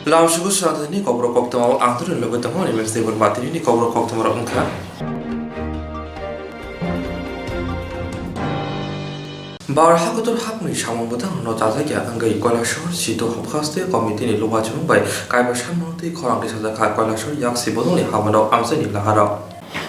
Langsung saat ini Kokborok Koktwma angtur dan lebih temu Universitas Berbatin ini Kokborok Koktwma engka. Bar hakutur hapni samang butang no tata kya anggai Koilashor situ hapkaste komite ni lupa cuma bai kaibashan nanti korang di sana Koilashor yak si bodong ni hamano amsa ni lahara.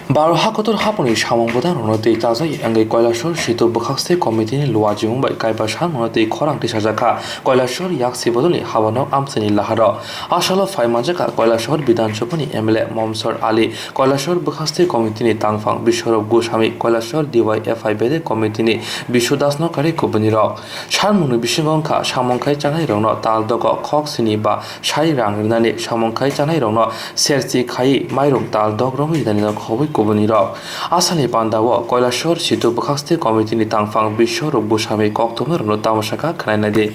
Bar hakutur hapni samang butang no te tata anggai Koilashor situ hapkaste komite ni lupa cuma bai kaibashan nanti korang di sana Koilashor yak si bodong ni hamano amsa ni lahara. Asal fai majaka Koilashor bidan chopani MLA Momsor Ali Koilashor hapkaste komite ni tangfang Bishorop Goswami Koilashor DYFI bede komite ni Bishodas kari kubani rok sharmunu bishingongka samongkai chanai rokno taldogo khok sini ba shai rang rinani samongkai chanai rokno sersi khai mairok taldog rogui dani khobui kubani rok asani pandawo Koilashor situ bukhaste committee ni tangfang Bishorop Goswami Koktwma rokno tamashaka khnaina de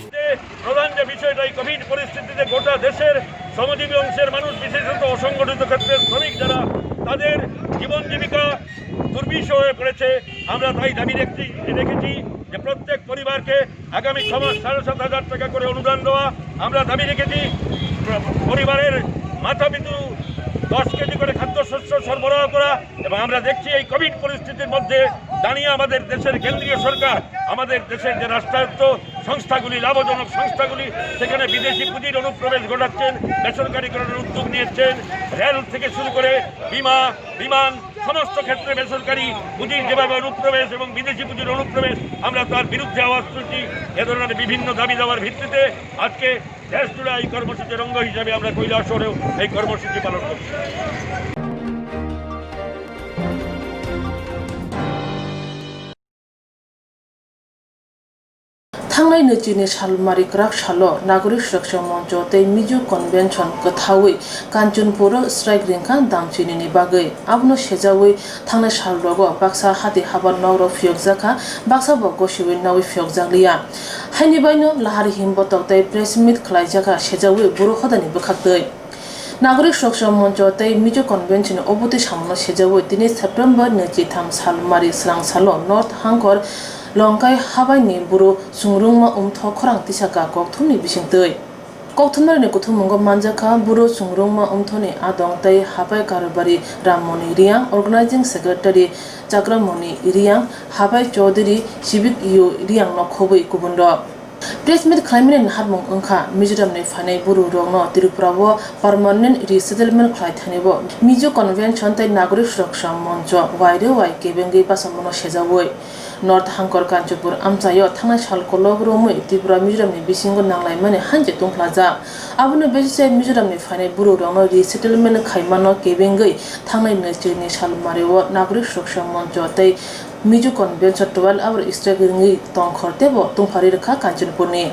প্রধান যে বিষয়টা এই Covid পরিস্থিতিতে গোটা দেশের শ্রমজীবী অংশের মানুষ বিশেষত অসংগঠিত ক্ষেত্রের শ্রমিক যারা তাদের জীবন জীবিকা দুর্বিষহ হয়ে পড়েছে আমরা তাই দাবি রেখেছি যে প্রত্যেক পরিবারকে আগামী 6 মাস 7,500 টাকা করে অনুদান দেওয়া আমরা দাবি রেখেছি পরিবারের মাথাপিছু 10 কেজি করে খাদ্যশস্য সরবরাহ করা এবং আমরা দেখছি এই কোভিড পরিস্থিতির মধ্যে দাঁড়িয়ে আমাদের দেশের কেন্দ্রীয় সরকার আমাদের দেশের যে রাষ্ট্রায়ত্ত সংস্থাগুলি লাভজনক সংস্থাগুলি সেখানে বিদেশি পুঁজির অনুপ্রবেশ ঘটাচ্ছেন বেসরকারীকরণের উদ্যোগ নিয়েছেন রেল থেকে শুরু করে বিমান সমস্ত ক্ষেত্রে বেসরকারি পুঁজির যেভাবে অনুপ্রবেশ এবং বিদেশি পুঁজির অনুপ্রবেশ আমরা তার বিরুদ্ধে আওয়াজ তুলছি এ ধরনের বিভিন্ন দাবি দেওয়ার ভিত্তিতে আজকে দেশ জুড়ে এই কর্মসূচির অঙ্গ হিসাবে আমরা কৈলাসহরেও এই কর্মসূচি পালন করছি थांनाय नैजिनि सालमारि ग्राक सालो नागरिक सुरक्षा मंच तै मिजु कन्वेन्शन गथावै कान्चनपुर स्ट्राइक रिंखा दामचिनि बागै आबनो सेजावै थांनाय सालरगो बाक्सा हाति हाबा नौरो फियकजाखा बाक्सा बगसिवै नावै फियकजालिया हाइनि बायनो लाहारि हिमबतक तै प्रेस मिट खलाइजाखा सेजावै बुरो खदानि बखाक्दै नागरिक सुरक्षा मंच तै मिजु कन्वेन्शन अबति सामनो सेजावै 3 सेप्टेम्बर 23 सालमारि स्रां सालो नर्थ हांकर लंकाय हाबायनि बुरो सुंग्रुंमा खरां तिसाका कक्थुमनि बिसिंतै कक्थुमनि कुथुमंग मानजाखा बुरो सुंग्रुंमा उमथनि आदं तै हाबाय कारबारि राममणि रिया अर्गानाइजिंग सेक्रेटारि चाग्रामणि रिया हाबाय चौधरी सिविक इउ रिया नखबै गुबुन प्रेस मिट खालामनायनि हारमुं ओंखा मिजोरामनि फाइनाय बुरु रंनो त्रिपुराबो पार्मानेन्ट रिसेटलमेन्ट खालायथानिबो मिजो कन्वेन्शन तै नागरिक सुरक्षा मंच वाइरे वाइ केबेंगै पासामनो सेजावै नर्थ हांकर कान्चपुर आमचायो थांनाय सालखौल' रोमै त्रिपुरा मिजोरामनि बिसिंगो नांलायमाने हानजे दंफ्लाजा आबुनो बेसे मिजोरामनि फाइनाय बुरु रंनो रिसेटलमेन्ट खायमानो केबेंगै थांनाय नैजिनि सालमारियाव नागरिक सुरक्षा मंच तै मिजु कन्वेन्शन 12 आवर स्ट्राइकिंगै तंखरतेबो तंफारि रेखा कान्चनपुरनि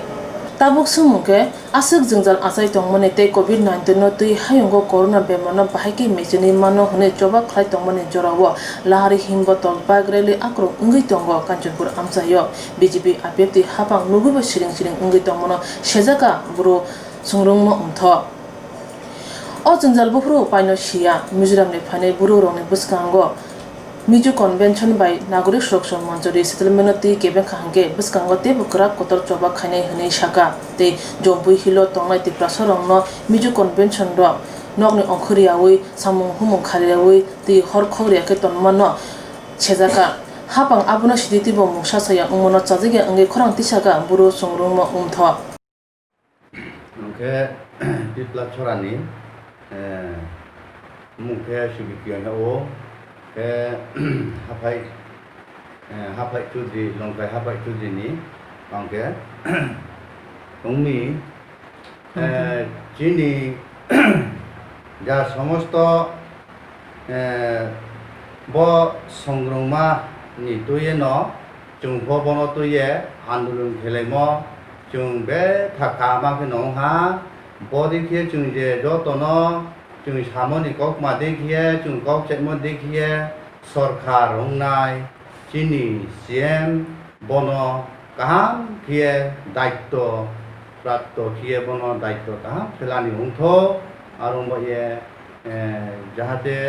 ताबुक सुमुके आसक जोंजाल आसाय तंमने तै कोविड-19 नो तै हायंगो कोरोना बेमारनो बाहायके मेजनि मानो हने जबा खलाय तंमने जरावो लाहारि हिमबतल बाग्रेलि आक्रो उंगै तंगो कान्चनपुर आमचायो बीजेपी आपेति हापां नुगुबो सिरिं उंगै तंमनो सेजाका बुरो सुंग्रुंमो उमथ अ जोंजाल बफ्रो पाइनो सिया मिजोरामनि फाइनाय बुरो रंनि बुसकांगो मिजु कन्वेन्शन बाय नागरिक सुरक्षा मंच रिसेटलमेन्ट तै केबें खांगे बुसकांगो ते बुकरा कोतर चबा खायनाय हनै साका तै जम्बुइ हिलो तंनाय तिप्रा सरंनो मिजु कन्वेन्शन द नगनि अंखरियावै सामुं हुमुं खारियावै तै हर खौरियाके तनमानो सेजाका हापां आबुनो सिदितिबो मुसासाया उमनो चाजिगे अंगे खरां तिसाका बुरो संरुंमो उमथ ओके दिप्ला छरानि मुखे सिबिकियानो ke hapai chudri longkai hapai chudri ni angke ungni chini ja somosto bo songrongma ni tuye no chung bo bono tuye andolon khelemo chung be thaka ma ke nong ha body ke chung je jotono chung samoni kok ma dekhiye chung kok chetmo dekhiye सरकार होंनाय चीनी CM बनो kaham kie daito prato kie bono daito kaham selani ungtho arumbo ye jahate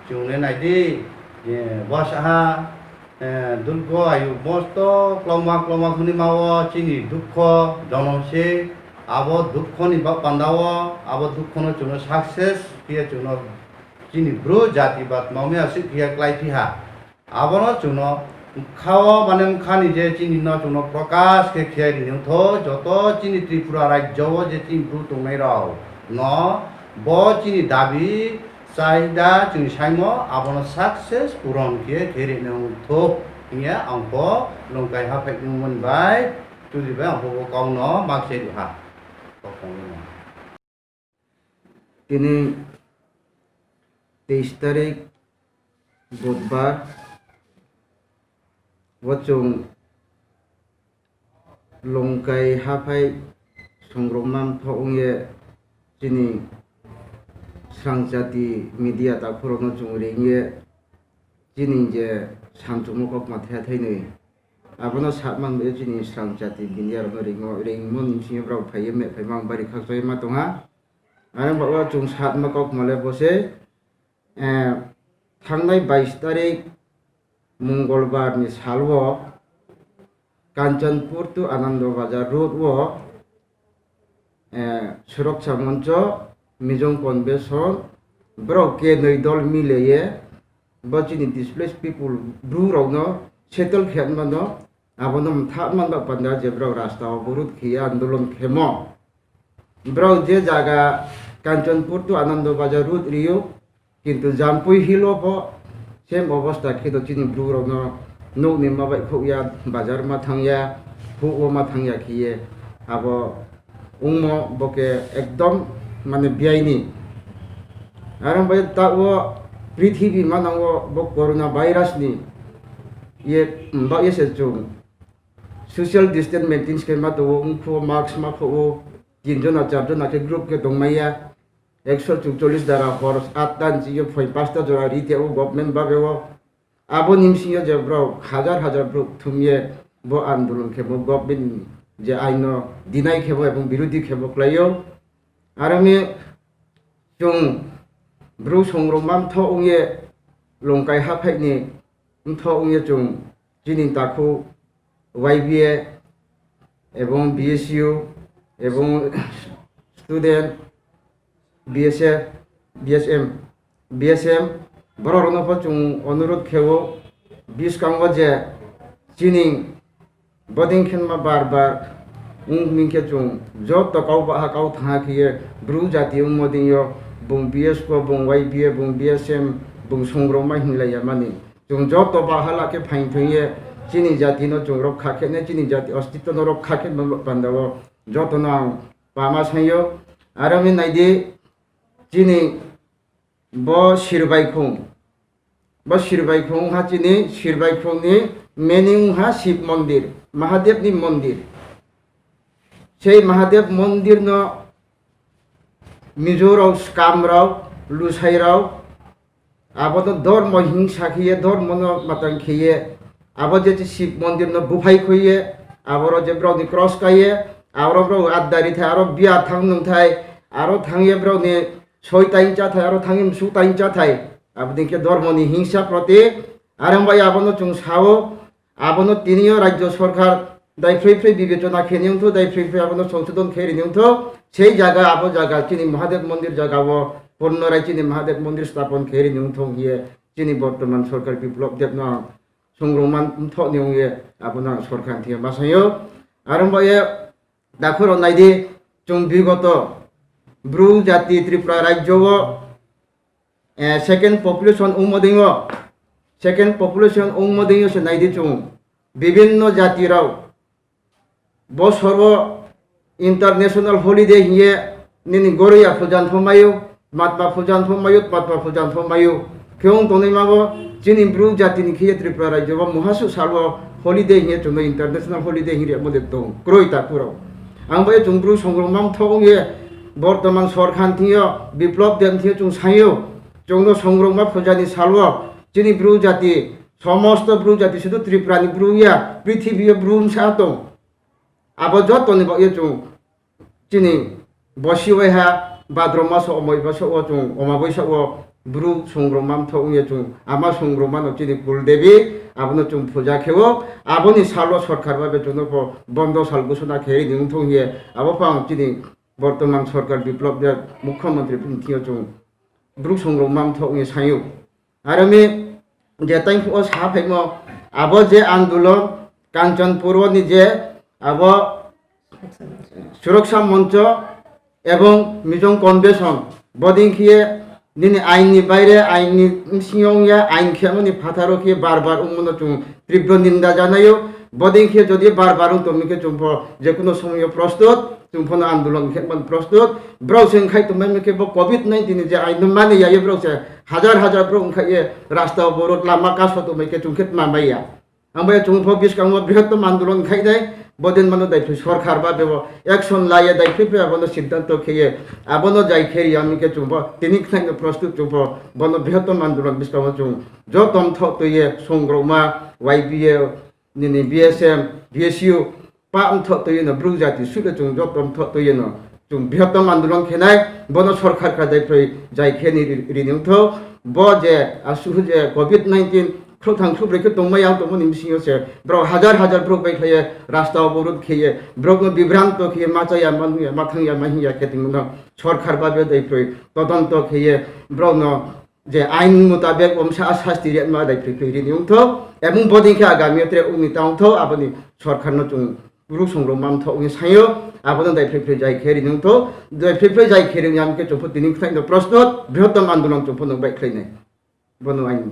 chungne naidi bosha dulko ayu bosto kloma khuni mawo chini dukho donose abo dukho ni ba pandawo abo dukho no chuno success kia chuno chini bro jati bat mame asik kia klai piha abo no chuno খাও মানে খানি যে চিনি ন চুনো প্রকাশ কে খেয়ে নিও থো যত চিনি ত্রিপুরা রাজ্য যে চিনি টংনাই রাও ন ব চিনি দাবি চাহিদা চিনি সাইম আবনো সাকসেস পূরণ কে ঘেরে নিও থো ইয়া অঙ্ক লঙ্কাই হা ফেক মোনবাই তুলিবাই অঙ্ক কাউন মাকসে দিহা তিনি 23 তারিখ বুধবার wachung longkai hapai songromam thongye chini Swrangchati media ta khorono chungringye chini je samchumo kok mathya thainoi abono satman be chini Swrangchati media ro ringmon chini bro phaiye me phaimang bari khaksoi ma tonga ane bawa chung satma kok male bose thangnai 22 tarik मंगलबार नि सालवो Kanchanpur to आनंद बाजार road वो सुरक्षा मंच मिजों convention Brock के नई दल मिले ये बचिनी डिस्प्लेस पीपल ब्रू रौनो सेटल खेत मनो आबनम थाप मन बा पंदा जे ब्रॉक रास्ता अवरोध किया आंदोलन खेमो ब्रॉक जे जागा कांचनपुर टू आनंद बाजार रोड रियो किंतु जामपुई हिलो पो सेम अवस्था खेतो चिनी ब्रू रौनो नो नि माबाय खोया बाजार मा थांया फुओ मा थांया खिये आबो उमो बके एकदम माने बियाइनी आरो बाय ताओ पृथ्वी मानांगो बो कोरोना भाइरास नि ये बा ये से जो सोशल डिस्टेंस मेंटेन के मा तो उमखो मास्क मा खो तीनजना चारजना के ग्रुप के दंगमाया 144 दारा हर 8 दान जियो 5 ता जरा रिते गवर्नमेंट बाबेओ आबो निमसियो जे ब्रो हजार हजार ब्रो थुमिए बो आंदोलन के बो गवर्नमेंट जे आइनो दिनाय खेबो एवं विरोधी खेबो क्लायो आरो मे जों ब्रो संग्राम थो उंगे लंकाय हाफाइनि थो उंगे जों जिनि ताखौ वाइबिए एवं बीएसयू एवं स्टूडेंट BSM बरोनो पचुं अनुरोध खेवो 20 कांगो जे चिनिंग बदिंग खेनमा बार बार उंग मिंके चुं जब तो काउ बहा काउ था खिए ब्रू जाति उमदियो बुं BS को बुं YBA बुं BSM बुं संग्रोमा हिंलाया माने जों जब तो बाहाला के फाइन फैये चिनि जाति न जों रब खाके ने चिनि जाति अस्तित्व न रब खाके बंदावो जब तो ना पामा छायो आरो मे नाइदि चिनी बो सिरबाइखों हा चिनी सिरबाइखों नि मेनिंग हा शिव मंदिर महादेव नि मंदिर से महादेव मंदिर न मिजोराव स्कामराव लुसाइराव आबो तो धर्म हिंसा खिये धर्म न मतन खिये आबो जे शिव मंदिर न बुफाइ खइये आबो जे ब्राउनि क्रॉस काये आबो ब्राउ आदारि थाय आरो बिया थां नंथाय आरो थांये ब्राउनि 6 टाइम चाथाय आरो थांगिम 7 टाइम चाथाय आबदिके धर्मनि हिंसा प्रति आरंबाय आबनो जों सावो आबनो तिनियो राज्य सरकार दायफ्रै विवेचना खेनिउथो दायफ्रै आबनो संशोधन खेरिनिउथो सेई जागा आबो जागा चिनि महादेव मंदिर जागावो पुनराय चिनि महादेव मंदिर स्थापन खेरिनिउथो हिये चिनि बर्तमान सरकार बिप्लव देबना संग्रामान थनिउये आबनो सरकार थिया बासायो आरंबाय दाखुर नायदि जों विगत ब्रू जाति त्रिपुरा राज्य सेकेंड पॉपुलेशन उमदिंग से नाइदि चुं विभिन्न जाति राव बसर इंटरनेशनल हॉलिडे हिये निनि गोरिया फुजान फमायो मातमा फुजान फमायो क्यों तोने मागो चिनि ब्रू जाति नि खिये त्रिपुरा राज्य महासु सालव हॉलिडे हिये चुं इंटरनेशनल हॉलिडे हिये मदे तो क्रोइता पुरो आंबे चुं ब्रू संग्राम थोंगे बर्तमान सरकार थियो विप्लव देन थियो चुं सायो जोंनो संग्राम फुजानि सालव चिनि ब्रू जाति समस्त ब्रू जाति सुदु त्रिपुरानि ब्रूया पृथ्वी ब्रूम सातो आबो जतनि बये चुं चिनि बसिवेहा भाद्र मास अमाबैसा चुं अमाबैसा ब्रु संग्रमान थौंगे जों आमा संग्रमान चिनि कुलदेवी आबनो जों पूजा खेवो आबोनि सालो सरकार बाबे जों बंद साल घोषणा खेरि दिं थौंगे आबो पां चिनि वर्तमान सरकार विप्लव दे मुख्यमंत्री पिंथियो जों ब्रु संग्रमान थौंगे सायु आरो मे जे टाइम फो सा फेमो आबो जे आंदोलन कांचनपुर नि जे आबो सुरक्षा मंच एवं मिजों कन्वेंशन बदिंखिए निने आईनी बाइरे आईनी सिंगया आईन खेमनि फाथारो के बार उमनो चुं तीव्र निंदा जानायो बदिंखिए जदि बार तमनिके चुंफो जेकुनो समय प्रस्तुत चुंफोन आंदोलन खेमन प्रस्तुत ब्राउसिं खाइ तमनिके बो कोविड-19 जे आईन माने यायो ब्राउसे हजार ब्रो खाइए रास्ता बरत लामा कासो तमनिके चुंखेत माबाया आमबाय चुंफो बिसकांगो बृहत्तम आंदोलन खाइदाय बदिन मानो दायफै सरकार बा बेबो एक्शन लाये दायफै आबनो सिद्धांत खेये आबनो जाय खेरि आमिके चुंबो तिनि खाइनो प्रस्तुत चुंबो बनो बृहत्तम आंदोलन बिसकांगो चुं जो तमथ तये संग्रमा वाईपीए निनि बीएसएम बीएसयू पामथ तये न ब्रुजाति सुले चुं जो तमथ तये न चुं बृहत्तम आंदोलन खेनाय बनो सरकार का दायफै जाय खेनि रिनिउथ बो जे आसु जे कोविड-19 खुथां खुब्रेके तंमायाव तमो निमसियो से ब्रो हजार ब्रो बैखाये रास्ता अवरोध खेये ब्रोनो विभ्रांत खेये माचाया मानुया माथांया माहिया खेतिंगनो सरकार बाबे दैफ्रै तदंत खेये ब्रोनो जे आईन मुताबिक वंशा शास्ति रेमा दैफ्रै रिनिउथ एबं बदिखे आगामी त्रे उनि ताउथ आबनि सरकारनो चुं गुरु संग्रमान थौनि सायो आबनो दैफ्रै जाय खेरिनुथ दैफ्रै जाय खेरियामके चुफो तिनि खाइनो प्रस्तुत बृहत्तम आंदोलन चुफो न बैख्लायनाय बनो आईन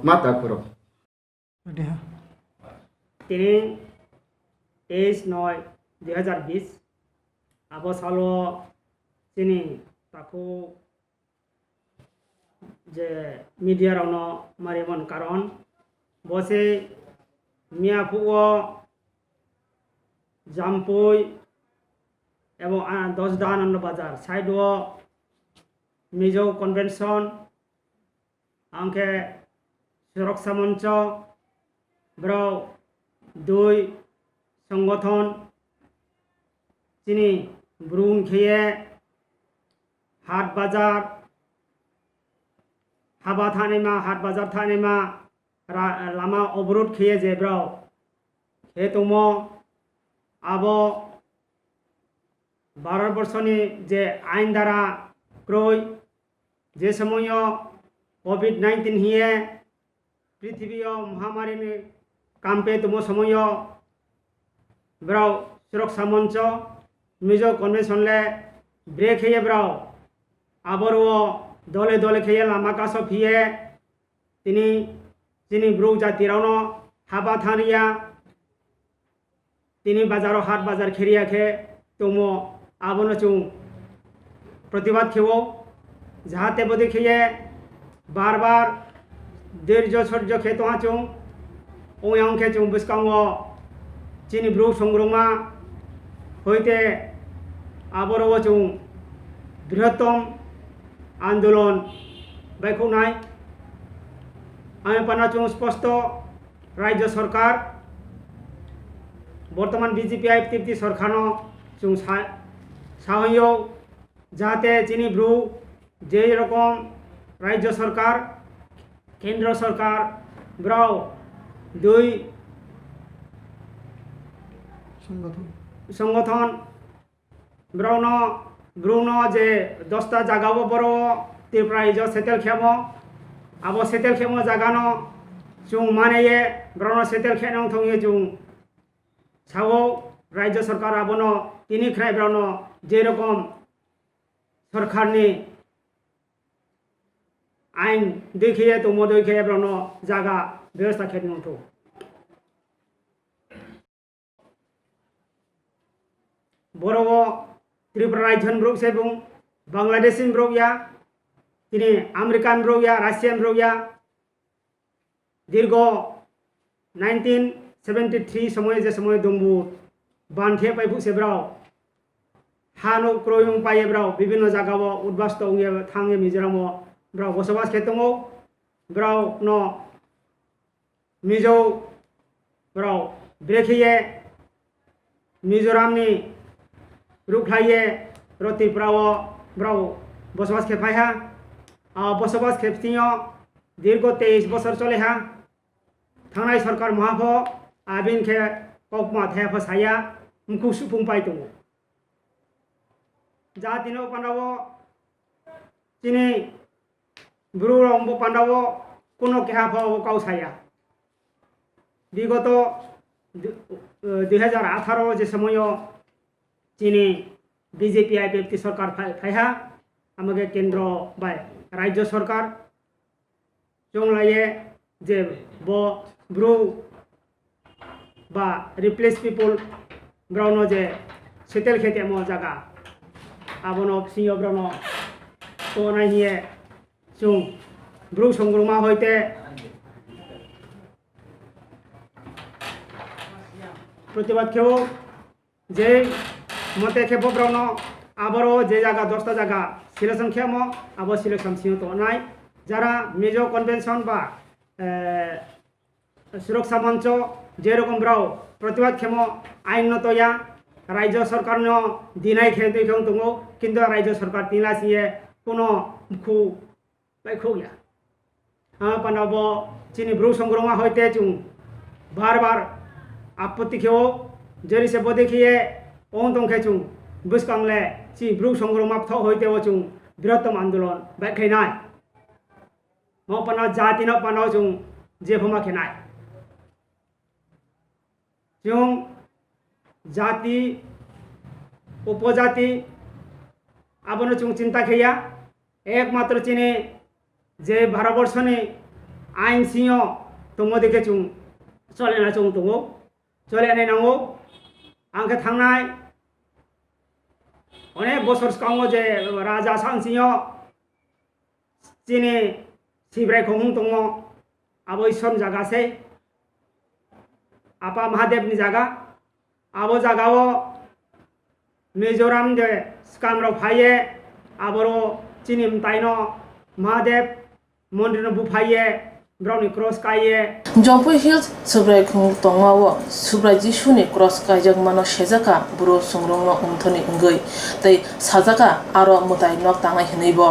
माता करो 23/9/2020 abo salo sini taku je media rano marimon karon bose mia puo jampoi ebo 10 dan an bazar saido mijo convention angke सुरक्षा मंच ब्राउ दुई संगठन चिनी ब्रुन खेये हाट बाजार हाबा थाने मा हाट बाजार थाने मा लामा अवरोध खेये जे ब्राउ खे तुमो आबो 12 बर्षनि जे आईन द्वारा क्रय जे समय कोविड-19 हिए पृथ्वी महामारी ने कामपे तुम समय ब्राउ सुरक्षा मंच मिजो कन्वेंशन ले ब्रेक है ब्राउ आबर वो दले खेये लामा कासो फिये तिनी चिनी ब्रु जाति रावनो हाबा थानिया तिनी बाजारो हाट बाजार खेरिया खे तुमो आबनो चुं प्रतिबाद खेवो जाहाते बदे खेये बार दीर्घ सौर्य खेतो चुं ओयां खे चुं बिस्कांगो चिनी ब्रु संग्रमा होइते आबरो चुं बृहत्तम आंदोलन बैखुनाय आमे पाना चुं स्पष्ट राज्य सरकार बर्तमान बीजेपी आईपीटी सरकारनो चुं साहयो जाते चिनी ब्रु जे रकम राज्य सरकार केंद्र सरकार ब्राउ दुई संगठन ब्रुनो जे 10टा जागाबो बरो त्रिपुरा इजो सेटेल खेमो आबो सेटेल खेमो जागानो चुं मानेये ब्राउनो सेटेल खेनों थंगे चुं सावो राज्य सरकार आबोनो तिनि ख्राय ब्राउनो जे रकम सरकारनि आईन देखिए तो मोदो देखिए ब्राउनो जागा व्यवस्था खेनो तो बरो त्रिपुरा राज्यन ब्रोक से बुं बांग्लादेशिन ब्रोक या तिनी अमेरिकान ब्रोक या राशियान ब्रोक या दीर्घ 1973 समय जे समय दंबु बांधे पाइबु से ब्राउ हानो क्रोयुं पाए ब्राउ विभिन्न जागावो उद्बास्त उंगे थांगे मिजोरामो ब्राउ बसबास खेतंगो ब्राउ नो मिजो ब्राउ ब्रेखिये मिजोरामनि रुखलाये त्रिपुराओ ब्राउ बसबास खेफाया বসবাস খেপসিও দীর্ঘ 23 বছর চলে হ্যাঁ থানায় সরকার মহাফ আবিন খে ককমা থে ফসায়া মুখু সুফুং পাই দङ যা দিনও পান্ডাবো তিনি ব্রু রম্ব পান্ডাবো কোনো কেহা পাবো কাউসায়া বিগত 2018 যে সময় চিনি বিজেপি আইপিএফটি সরকার ফাইহা আমাকে কেন্দ্র বা রাজ্য সরকার জংলাইয়ে যে ব্রু বা রিপ্লেস পিপল ব্রাউন যে সেটেল খেতে মো জায়গা আবনো সিংহ ব্রাউন তো নাই নিয়ে চুং ব্রু সংগ্রমা হইতে প্রতিবাদ খেব যে মতে খেব ব্রাউন আবারও যে জায়গা 10টা জায়গা সিলেকশন খেম আবার সিলেকশন সিংহ তো নাই যারা মেজর কনভেনশন বা সুরক্ষা মঞ্চ যেরকম ব্রাও প্রতিবাদ খেম আইনত ইয়া রাজ্য সরকার দিনাই খেতে খেম দङ কিন্তু রাজ্য সরকার তিনলাসিয়ে কোনো মুখু বাইখো গিয়া পান্ডাব চিনি ব্রু সংগ্রমা হইতে চুং বারবার আপত্তি খেও জেরিসে বদেখিয়ে ওং দংখে চুং বুসকাंगले চি ব্রু সংগ্রমা থ হইতে ও চুং বৃহত্তম আন্দোলন বাইখাইনাই মো পান্ডা জাতি ন পান্ডাও চুং যে ভমা খেনাই চুং জাতি উপজাতি আবনো চুং চিন্তা খেয়া একমাত্র চিনি যে ভারতবর্ষ নি আইন সিংহ তোমो দেখে চুং চলে না চুং তোमो চলে নাই নাও आंखे थांनाय अनेक बছর सिगाङाव जे राजा सानसिंह चिनि सिब्राय खमुं दङ आबो इसोर जागासै आपा महादेवनि जागा आबो जागाव मिजोराम जे सिकामराव फाये आबरो चिनि मतायनो महादेव मन्दिर बुफाये ब्राउनि क्रस काये जम्पु हिल्स सुब्राय खुं तंगाव सुब्राय जिसुनि क्रस कायजक मानो सेजाका ब्रो संग्रंनो उमथनि अंगै तै साजाका आरो मुताय नक तांगाय हनैबो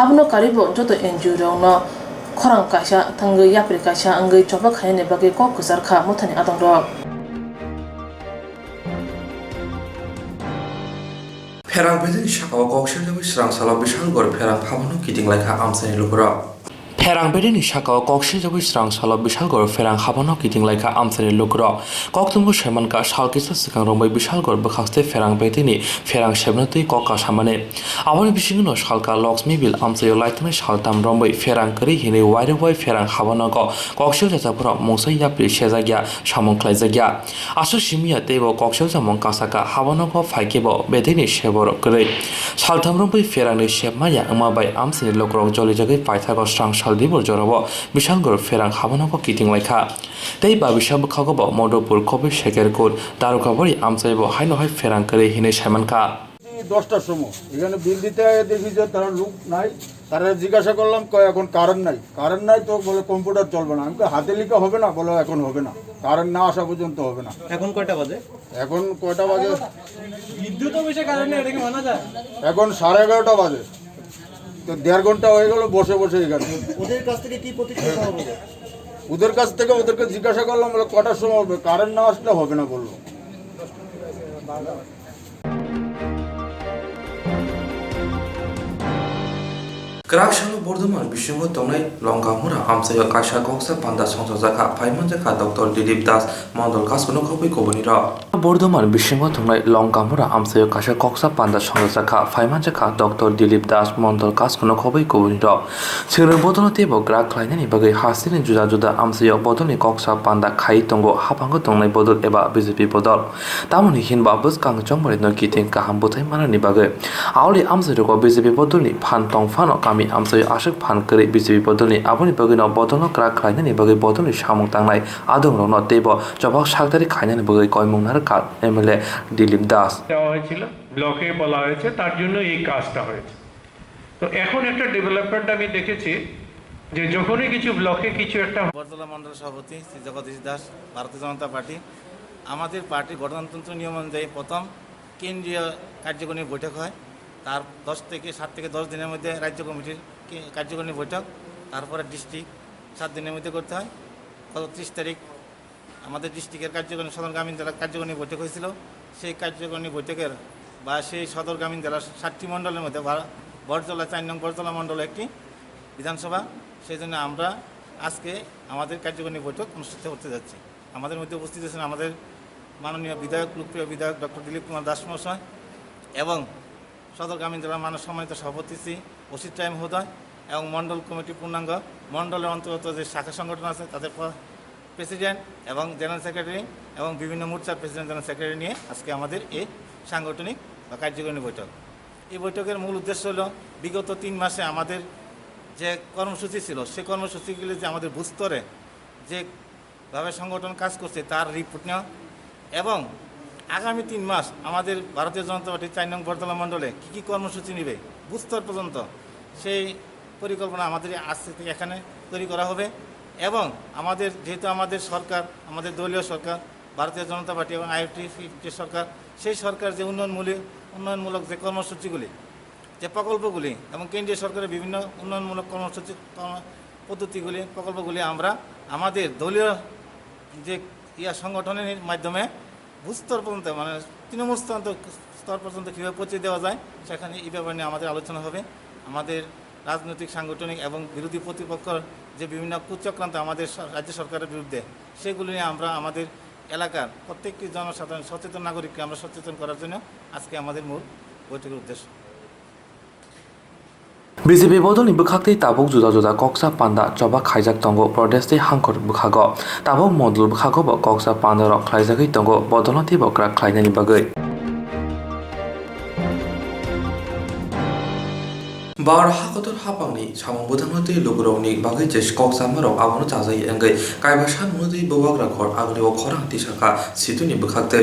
आबनो कारिबो जतो एनजिओ रंनो खरां कासा थांगै याप्रि कासा अंगै चबा खायने बागे क कुजारखा मुथनि आदंग फेरां बेदिनि साकाव कक्सिल जाबै स्रांसालाव बिशालगड़ फेरां हाबनो गिदिंलायखा आमसानि लुगुराव फेरां बेदिनि साकाव कक्सिल जाबै स्रांसालाव बिशालगड़ फेरां हाबनो गिदिंलायखा आमसानि लुगुराव कक्तुमबो सेमानका सालकिसा सिगां रंबै बिशालगड़ बखास्ते फेरां बेदिनि फेरां सेबनतै कक्का सामाने आबनि बिसिंनो सालका लक्ष्मी बिल आमसायाव लाइथनाय सालताम रंबै फेरां करि हिनै वाइरवाइ फेरां हाबनोग कक्सिल जाजाफोराव मसै याप्रि सेजागिया सामंख्लायजागिया आसु सिमिया तेबो कक्सिल जामं कासाका हाबनोग फाइकेबो बेदिनि सेबर करै सालताम रंबै फेरांनि सेबमाया अमाबाय आमसानि लुगुराव जलिजागै पाइथाग स्रां दिबो जराबो बिशालगड़ फेरां हाबनोग गिदिंलायखा तै बाबिसाबो खागबो मधुपुर कबि शेखेरकुट दारुकाबारि आमसायबो हायनो हाय फेरां करि हिनै सायमानका 10টার সময় এখানে বিল দিতে দেখি যে তারা লোক নাই তারা জিজ্ঞাসা করলাম এখন কারেন্ট নাই তো বলে কম্পিউটার চলবে না আমি হাতে লিখা হবে না বলে এখন হবে না কারেন্ট না আসা পর্যন্ত হবে না এখন কয়টা বাজে বিদ্যুৎ অফিসে কারেন্ট এটা কি মানা যায় এখন 11:30 বাজে তো 1.5 ঘন্টা হয়ে গেল বসে এখানে ওদের কাছ থেকে কি প্রতিক্রিয়া পাওয়া যাবে ওদেরকে জিজ্ঞাসা করলাম বলে কটার সময় হবে কারেন্ট না আসলে হবে না বললো ग्राक्सालो बर्धमान बिसिङाव दंनाय लंगामुरा आमसायाव कासा गक्सा पान्दा संसजाखा फाइमानजाखा डक्टर दिलीप दास मण्डल कासखौनो खबै कबनि र बर्धमान बिसिङाव दंनाय लंगामुरा आमसायाव कासा गक्सा पान्दा संसजाखा फाइमानजाखा डक्टर दिलीप दास मण्डल कासखौनो खबै कबनि र सिरो बदलते बो ग्राक लाइनानि बागै हासिनि जुदा जुदा आमसायाव बदलनि गक्सा पान्दा खाइ दंगो हाबांगो दंनाय बदल एबा बिजेपि बदल तामुनि हिनबा बसकां जंमरि न गिथिं काहाम बुथाय मानानि बागै आवलि आमसायाव बिजेपि बदलनि फान तंफानो आमसाय आशक फान करै बिजेपि बदलनि आबनि बगैनो बदलनो क्राक खायनानि बगै बदलनि सामं तांनाय आदं रनो तेबो जबाक सागदारि खायनानि बगै কয়মুংনার কাল এমএলএ দিলীপ দাস দেওয়া হয়েছিল ব্লকে বলা হয়েছে তার জন্য এই কাজটা হয়েছে তো এখন একটা ডেভেলপমেন্ট আমি দেখেছি যে যখনই কিছু ব্লকে কিছু একটা বরতলা মণ্ডল সভাপতি শ্রী জগদীশ দাস ভারতীয় জনতা পার্টি আমাদের পার্টি গঠনতন্ত্র নিয়ম অনুযায়ী প্রথম কেন্দ্রীয় কার্যকরী বৈঠক হয় তার 7 থেকে 10 দিনের মধ্যে রাজ্য কমিটির কার্যকরী বৈঠক, তারপরে ডিস্ট্রিক্ট 7 দিনের মধ্যে করতে হয়। গত 30 তারিখ আমাদের ডিস্ট্রিক্টের কার্যকরী সদরগ্রামীণ জেলার কার্যকরী বৈঠক হয়েছিল। সেই কার্যকরী বৈঠকের বা সেই সদরগ্রামীণ জেলার 7টি মণ্ডলের মধ্যে বড়জলা 4 নং বড়জলা মণ্ডল একটি বিধানসভা। সেই জন্য আমরা আজকে আমাদের কার্যকরী বৈঠক অনুষ্ঠিত করতে যাচ্ছি। আমাদের মধ্যে উপস্থিত আছেন আমাদের মাননীয় বিধায়ক, লোকপ্রিয় বিধায়ক ডক্টর দিলীপ কুমার দাস মহাশয় এবং সদরগ্রামীণ জেলার মাননীয় সম্মানিত সভাপতি শ্রী অসিত রায় মহোদয় এবং মণ্ডল কমিটি পূর্ণাঙ্গ মণ্ডলের অন্তর্গত যে শাখা সংগঠন আছে তাদের প্রেসিডেন্ট এবং জেনারেল সেক্রেটারি এবং বিভিন্ন মোর্চার প্রেসিডেন্ট জেনারেল সেক্রেটারি নিয়ে আজকে আমাদের এই সাংগঠনিক বা কার্যকরী বৈঠক। এই বৈঠকের মূল উদ্দেশ্য হলো বিগত 3 মাসে আমাদের যে কর্মসূচি ছিল সেই কর্মসূচিগুলি যে আমাদের বুথ স্তরে যেভাবে সংগঠন কাজ করছে তার রিপোর্ট নেওয়া এবং আগামী 3 মাস আমাদের ভারতীয় জনতা পার্টির 4 নং বড়জলা মণ্ডলে কী কর্মসূচি নেবে বুথ স্তর পর্যন্ত সেই পরিকল্পনা আমাদের আজ থেকে এখানে তৈরি করা হবে। এবং আমাদের যেহেতু আমাদের সরকার, আমাদের দলীয় সরকার ভারতীয় জনতা পার্টি এবং আইএফটি সরকার, সেই সরকার যে উন্নয়নমূলক যে কর্মসূচিগুলি, যে প্রকল্পগুলি এবং কেন্দ্রীয় সরকারের বিভিন্ন উন্নয়নমূলক কর্মসূচি পদ্ধতিগুলি, প্রকল্পগুলি আমরা আমাদের দলীয় যে সংগঠনের মাধ্যমে বুথ স্তর পর্যন্ত মানে তৃণমূল স্তর পর্যন্ত কীভাবে পৌঁছে দেওয়া যায় সেখানে এই ব্যাপার নিয়ে আমাদের আলোচনা হবে। আমাদের রাজনৈতিক, সাংগঠনিক এবং বিরোধী প্রতিপক্ষের যে বিভিন্ন কুচক্রান্ত আমাদের রাজ্য সরকারের বিরুদ্ধে, সেগুলি নিয়ে আমরা আমাদের এলাকার প্রত্যেকটি জনসাধারণ সচেতন নাগরিককে আমরা সচেতন করার জন্য আজকে আমাদের মূল বৈঠকের উদ্দেশ্য। BJP bodolni bwkhakti tabuk juda koksa panda choba khaijak tongo protesti hangkor bwkhago tabuk modul bwkhago bo koksa panda rok khlaijagui tongo bodolati bo krak khlainani bagui bar hakotor hapangni samang budhanoti lugurongni bagui je koksa marok abono chajai engai kaiba sanmudi bobagra khor agni o khorang tisaka situni bwkhakte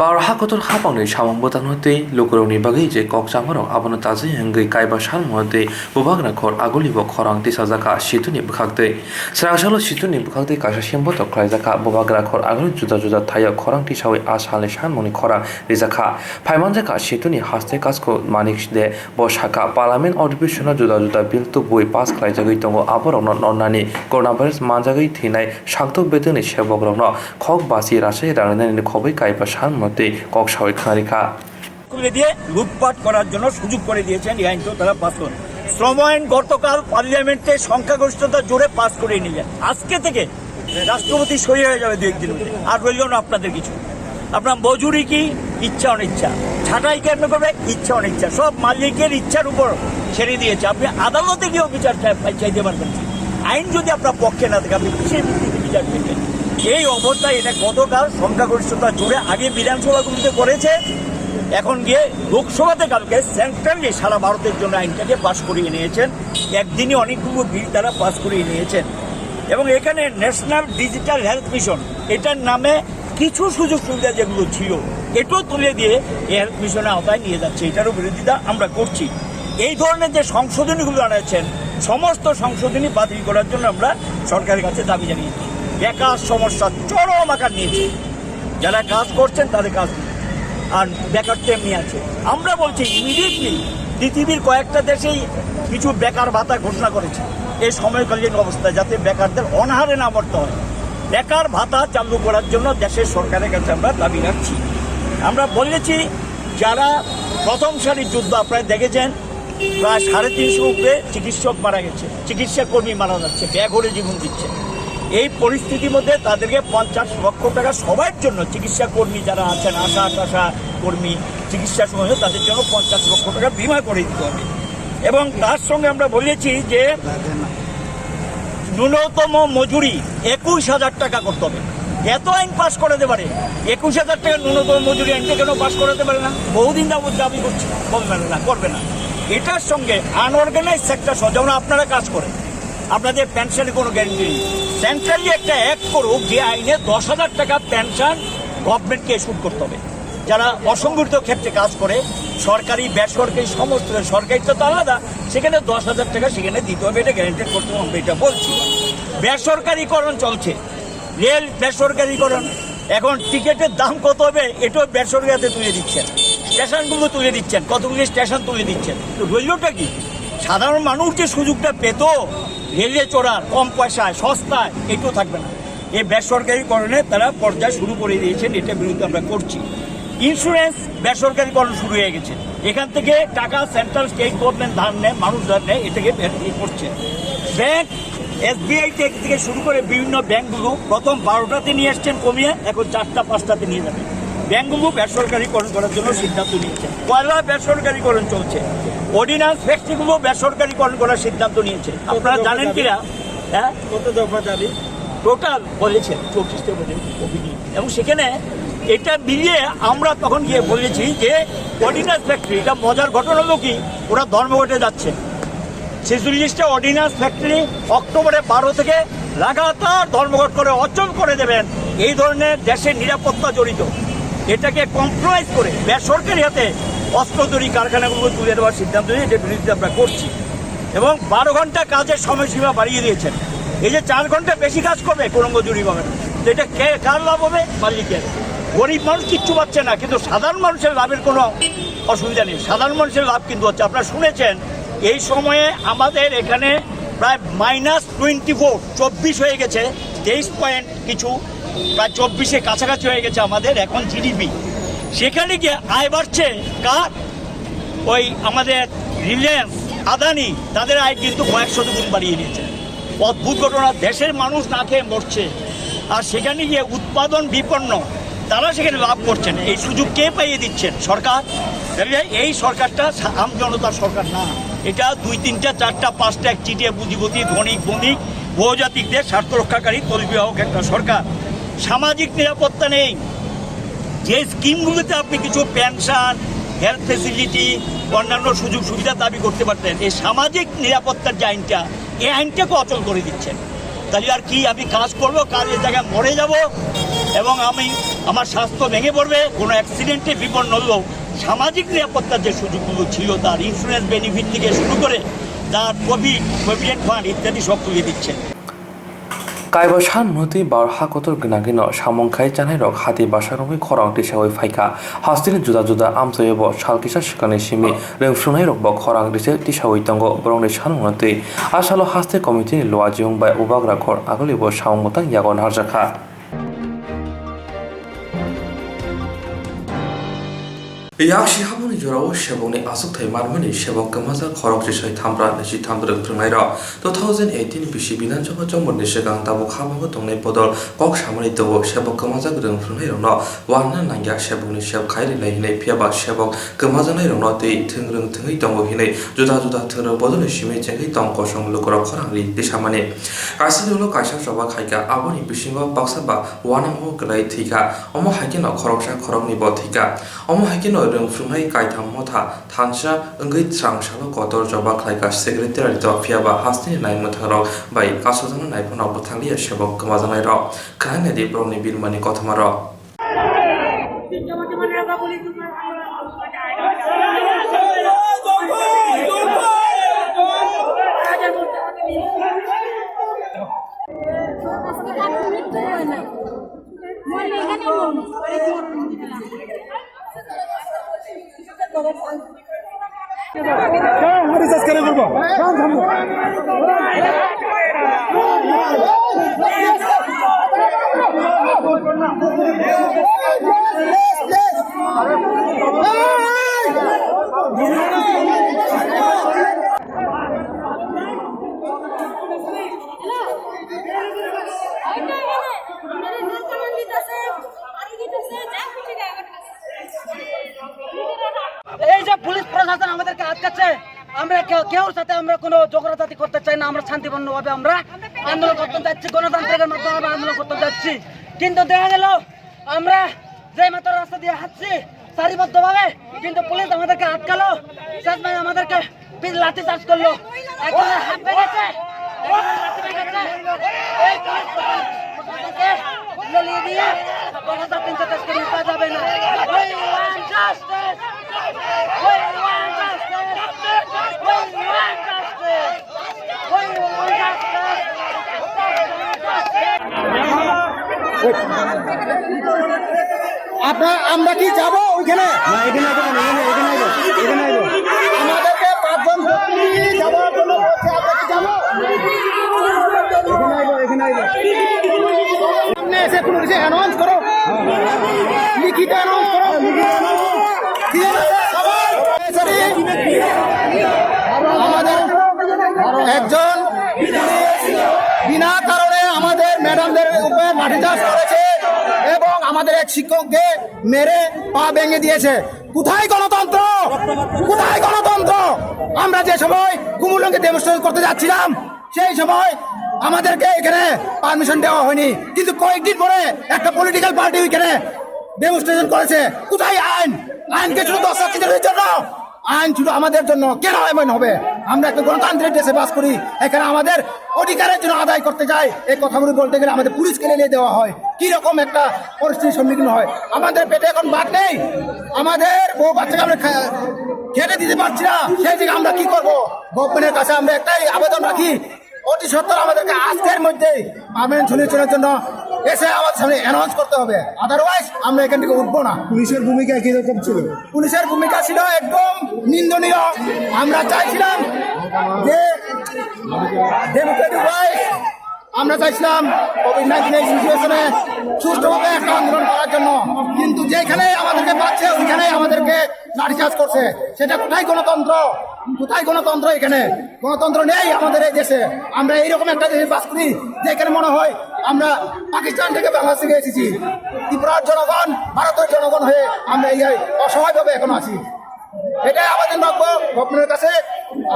bar hakotor hapangni samang budhanoti lugurongni bagui je koksa marok abono chajai engai kaiba sanmudi bobagra khor aguli bo khorang tisajaka situni bwkhakte srangchalo situni bwkhakte kaisa semboto khlaijaka bobagra khor agni juda thaya khorang tisawi ashalni sanmoni khorang rijaka phaimanjaka situni haste kasko manik de bo shaka parliament ଅଧିবেশনৰ juda bill to boi pass khlaijagui tongo aborokno nonnani coronavirus manjagui thinai sakto bedoni sebokrokno khok basi rasai rangnani khoboi kaiba sanmoti kok sawi kharika করে দিয়ে লুটপাট করার জন্য সুযোগ করে দিয়েছেন। এই আইনটা তারা পাস করেন। শ্রম আইন গতকাল পার্লামেন্টে সংখ্যাগরিষ্ঠতা জোরে পাস করে নিলেন। আজকে থেকে রাষ্ট্রপতি সই হয়ে যাবে 2-1 দিনের মধ্যে। আর রইল না আপনাদের কিছু। আপনার মজুরি কি ইচ্ছা অনিচ্ছা, ছাঁটাই কেন করবে ইচ্ছা অনিচ্ছা, সব মালিকের ইচ্ছার উপর ছেড়ে দিয়েছে। আপনি আদালতে গিয়েও বিচার চাইতে পারবেন। আইন যদি আপনার পক্ষে না থাকে আপনি কিসের ভিত্তিতে বিচার পেতেন? এই অবস্থায় এটা গতকাল সংখ্যাগরিষ্ঠতা জোরে আগে বিধানসভাগুলিতে করেছে, এখন গিয়ে লোকসভাতে কালকে সেন্ট্রালি সারা ভারতের জন্য আইনটাকে পাস করিয়ে নিয়েছেন। একদিনই অনেকগুলো বিল তারা পাস করিয়ে নিয়েছেন এবং এখানে ন্যাশনাল ডিজিটাল হেলথ মিশন এটার নামে কিছু সুযোগ সুবিধা যেগুলো ছিল এটাও তুলে দিয়ে এই হেলথ মিশনের আওতায় নিয়ে যাচ্ছে। এটারও বিরোধিতা আমরা করছি। এই ধরনের যে সংশোধনীগুলো আনাচ্ছেন সমস্ত সংশোধনী বাতিল করার জন্য আমরা সরকারের কাছে দাবি জানিয়েছি। বেকার সমস্যা চরম আকার নিয়েছে, যারা কাজ করছেন তাদের কাজ আর বেকার তেমনি আছে। আমরা বলছি ইমিডিয়েটলি পৃথিবীর কয়েকটা দেশেই কিছু বেকার ভাতা ঘোষণা করেছে এই সময়কালীন অবস্থায়, যাতে বেকারদের অনাহারে না মরতে হয়। বেকার ভাতা চালু করার জন্য দেশের সরকারের কাছে আমরা দাবি রাখছি। আমরা বলেছি যারা প্রথম সারির যুদ্ধ আপনারা দেখেছেন, প্রায় 350 উপরে চিকিৎসক মারা গেছে, চিকিৎসা কর্মী মারা যাচ্ছে, বেঘরে জীবন দিচ্ছে। এই পরিস্থিতির মধ্যে তাদেরকে 50 লক্ষ টাকা সবার জন্য, চিকিৎসা কর্মী যারা আছেন, আশা কর্মী, চিকিৎসা সময় তাদের জন্য 50 লক্ষ টাকা বিমা করে দিতে হবে। এবং তার সঙ্গে আমরা বলেছি যে ন্যূনতম মজুরি 21,000 টাকা করতে হবে। এত আইন পাস করাতে পারে, 21,000 টাকা ন্যূনতম মজুরি আইনটা কেন পাস করাতে পারে না? বহুদিন যাবত দাবি করছি, করবে না। এটার সঙ্গে আনঅর্গানাইজ সেক্টর সহ, যেমন আপনারা কাজ করেন, আপনাদের পেনশনের কোনো গ্যারেন্টি নেই। সেন্ট্রালি একটা অ্যাক্ট করুক যে আইনে 10,000 টাকা পেনশন গভর্নমেন্টকে ইস্যু করতে হবে। যারা অসংগঠিত ক্ষেত্রে কাজ করে, সরকারি বেসরকারি সমস্ত, সরকারি তো আলাদা, সেখানে 10,000 টাকা সেখানে দিতে হবে, এটা গ্যারেন্টেড করতে হবে। আমরা এটা বলছি। বেসরকারিকরণ চলছে, রেল বেসরকারিকরণ, এখন টিকিটের দাম কত হবে এটাও বেসরকারিতে তুলে দিচ্ছেন, স্টেশনগুলো তুলে দিচ্ছেন, কতগুলি স্টেশন তুলে দিচ্ছেন। তো রইলটা কি? সাধারণ মানুষ যে সুযোগটা পেত রেলে চড়ার কম পয়সায় সস্তায় এটাও থাকবে না। এই বেসরকারিকরণে তারা পর্যায় শুরু করে দিয়েছেন, এটার বিরুদ্ধে আমরা করছি। ইন্স্যুরেন্স বেসরকারিকরণ শুরু হয়ে গেছে, এখান থেকে টাকা সেন্ট্রাল স্টেট গভর্নমেন্ট ধার নেয়, মানুষ ধার নেয়, এটাকে করছে। ব্যাংক SBI থেকে শুরু করে বিভিন্ন ব্যাংকগুলো প্রথম 12টাতে নিয়ে এসছেন কমিয়ে, এখন 4টা 5টাতে নিয়ে যাবে। ব্যাংকগুলো বেসরকারিকরণ করার জন্য সিদ্ধান্ত নিয়েছে। কয়লা বেসরকারিকরণ চলছে, অর্ডিন্যান্স ফ্যাক্টরিগুলো বেসরকারিকরণ করার সিদ্ধান্ত নিয়েছে। আপনারা জানেন কিনা? হ্যাঁ, কত দফা জারি টোটাল বলেছে 34টা অভিযোগ, এবং সেখানে এটা মিলিয়ে আমরা তখন গিয়ে বলেছি যে অর্ডিন্যান্স ফ্যাক্টরি, এটা মজার ঘটনা হলো কি, ওরা ধর্মঘটে যাচ্ছে। 46টা অর্ডিন্যান্স ফ্যাক্টরি অক্টোবরের 12 থেকে লাগাতার ধর্মঘট করে অচল করে দেবেন। এই ধরনের দেশের নিরাপত্তা জড়িত, এটাকে কম্প্রোমাইজ করে বেসরকারি হাতে অস্ত্র তৈরি কারখানাগুলো তুলে দেওয়ার সিদ্ধান্ত নিয়ে এটার বিরুদ্ধে আমরা করছি। এবং 12 ঘন্টা কাজের সময়সীমা বাড়িয়ে দিয়েছেন। এই যে 4 ঘন্টা বেশি কাজ করবে কোনো মজুরি পাবে না, তো এটা কার লাভ হবে? মালিকের। গরিব মানুষ কিচ্ছু পাচ্ছে না, কিন্তু সাধারণ মানুষের লাভের কোনো অসুবিধা নেই। সাধারণ মানুষের লাভ কিন্তু হচ্ছে। আপনারা শুনেছেন এই সময়ে আমাদের এখানে প্রায় -24 হয়ে গেছে, 23 পয়েন্ট কিছু, প্রায় 24-এর কাছাকাছি হয়ে গেছে আমাদের এখন জিডিপি। সেখানে গিয়ে আয় বাড়ছে কার? ওই আমাদের রিলায়েন্স, আদানি, তাদের আয় কিন্তু কয়েকশত গুণ বাড়িয়ে নিয়েছে। অদ্ভুত ঘটনা, দেশের মানুষ না খেয়ে মরছে, আর সেখানে গিয়ে উৎপাদন বিপন্ন, তারা সেখানে লাভ করছেন। এই সুযোগ কে পাইয়ে দিচ্ছেন? সরকার। এই সরকারটা আম জনতার সরকার না, এটা 2, 3, 4, 5টা এক চিটিয়ে পুঁজিপতি, ধনিক বণিক, বহুজাতিকদের স্বার্থ রক্ষাকারী তলবিবাহক একটা সরকার। সামাজিক নিরাপত্তা নেই। যে স্কিমগুলোতে আপনি কিছু পেনশন, হেলথ ফেসিলিটি, অন্যান্য সুযোগ সুবিধা দাবি করতে পারতেন, এই সামাজিক নিরাপত্তার যে আইনটা, এই আইনটাকে অচল করে দিচ্ছেন। তাহলে আর কি, আমি কাজ করব, কাজের জায়গায় মরে যাব, এবং আমার স্বাস্থ্য ভেঙে পড়বে, কোনো অ্যাক্সিডেন্টে বিপন্ন হলেও সামাজিক নিরাপত্তার যে সুযোগগুলো ছিল, তার ইন্স্যুরেন্স বেনিফিট থেকে শুরু করে তার প্রভিডেন্ট ফান্ড ইত্যাদি সব তুলে দিচ্ছেন। কাইবা সানমতি বার হাকতর গনাগিন সামংখাই জানাই রক হাতি বাসারমে খরাংটি সাওই ফাইকা হাস্তিনি जुदा जुदा আমসয়ব সালকিসা শিকানে সিমি रेंफ्रुनाय रक बक खरांग्रिसे तिसावै तंग ब्रंनि सानमति आसालो हास्ते कमिटिनि लवाजिं बाय उबाग्रा खर आगलिबो सामंगतां यागन हारजाखा याक्षि हाबुनि जराव शेबंनि आसुकथाय मारमानि शेबं कमाजा खरक जिसै थामब्रा नैजि थामब्रै थ्रुंनाय 2018 बिसि बिधानसभा जमनि सिगां दाबो खामाबो तंनाय बदल कक सामनि दो शेबं कमाजा ग्रों थ्रुंनाय रनो वानना नांगिया शेबंनि शेब खायरिनाय हिनै फियाबा शेबं कमाजानाय रनो दै थोंरों थोङै दङ हिनै जुदा जुदा थोंरों बदल सिमे जेंगै दं कसं लोकर खरांरि दिसामानि कासिदुलो कायसा सभा खायगा आबनि बिसिङाव बाक्साबा वानामो गलाय थैगा अमो हायकेन खरकसा खरकनि ब थैगा अमो हायकेन रोंफ्रुनाय कायथाम मथा थानसा ओंगै स्रांसालो कदर जबा खायगा सेक्रेटारि द फियाबा हास्तिनि नायमथाराव बाय कासोजानो नायफोनाव बथांलिया सेबक कमाजानाय र खायने दि ब्रनि बिरमानि कथमा र এই যে পুলিশ প্রশাসন আমাদেরকে আটকাচ্ছে, আমরা কেউ সাথে আমরা কোনো ঝগড়াঝাটি করতে চাই না। আমরা শান্তিপূর্ণভাবে আমরা আন্দোলন করতে যাচ্ছি, গণতন্ত্রের মাধ্যমে আমরা আন্দোলন করতে যাচ্ছি। কিন্তু দেখা গেল আমরা যে মাত্র রাস্তা দিয়ে হাঁটছি সারিবদ্ধভাবে, কিন্তু পুলিশ আমাদেরকে আটকালো, শেষমেশ আমাদেরকে লাঠি চার্জ করলো। এখন হাত ভেঙেছে, এই পুলিশ প্রশাসনকে ললিয়ে দিয়ে 2023 করে নিতে যাবে না। আমরা কি যাবো ওইখানে? আমাদেরকে 5 জন যাওয়ার জন্য বলছে, আপনাকে যাবো এখানে সামনে এসে কোনো কিছু অ্যানাউন্স করো, লিখিত অ্যানাউন্স করো। ঠিক আছে আমাদের একজন বিনা কারণে আমাদের ম্যাডামদের উপরে লাঠিচার্জ করেছে এবং আমাদের এক শিক্ষককে মেরে পা ভেঙে দিয়েছে। কোথায় গণতন্ত্র, কোথায় গণতন্ত্র? আমরা যে সময় কুমুরলঙ্গে ডেমনস্ট্রেশন করতে যাচ্ছিলাম সেই সময় আমাদেরকে এখানে পারমিশন দেওয়া হয়নি, কিন্তু কয়েকদিন পরে একটা পলিটিক্যাল পার্টি এখানে ডেমনস্ট্রেশন করেছে। কোথায় আইন? আইনকে শুধু দর্শকদের জন্য, আইন শুধু আমাদের জন্য। কেন এমন হবে? আমরা একটা গণতান্ত্রিক দেশে বাস করি, এখানে আমাদের অধিকারের জন্য আদায় করতে যাই, এই কথাগুলো বলতে গেলে আমাদের পুলিশকে নিয়ে দেওয়া হয়। কি রকম একটা পরিস্থিতির সম্মুখীন হয়? আমাদের পেটে এখন ভাত নেই, আমাদের বউ বাচ্চাকে আমরা খেতে দিতে পারছি না, সেই থেকে আমরা কি করবো? গভর্নমেন্টের কাছে আমরা একটাই আবেদন রাখি, অতি সত্তর আমাদেরকে আজকের মধ্যে পার্মানেন্ট সলিউশনের জন্য এসে আমাদের সামনে অ্যানাউন্স করতে হবে, আদারওয়াইজ আমরা এখান থেকে উঠবো না। পুলিশের ভূমিকা কিরকম ছিল? পুলিশের ভূমিকা ছিল একদম নিন্দনীয়। আমরা চাইছিলাম যে ডেমোক্রেটিক ওয়াইজ আমরা চাইছিলাম কোভিড-19 সিচুয়েশনে সুষ্ঠুভাবে একটা আন্দোলন করার জন্য, কিন্তু যেখানে আমাদেরকে পাচ্ছে ওইখানে আমাদেরকে লাঠিচার্জ করছে। সেটা কোথায় গণতন্ত্র? কোথায় গণতন্ত্র? এখানে গণতন্ত্র নেই আমাদের এই দেশে। আমরা এইরকম একটা দেশে বাস করি যেখানে মনে হয় আমরা পাকিস্তান থেকে বাংলাদেশ থেকে এসেছি। ত্রিপুরার জনগণ ভারতের জনগণ হয়ে আমরা এই অসহায়ভাবে এখন আছি। এটাই আমাদের নব্য গভর্নমেন্টের কাছে,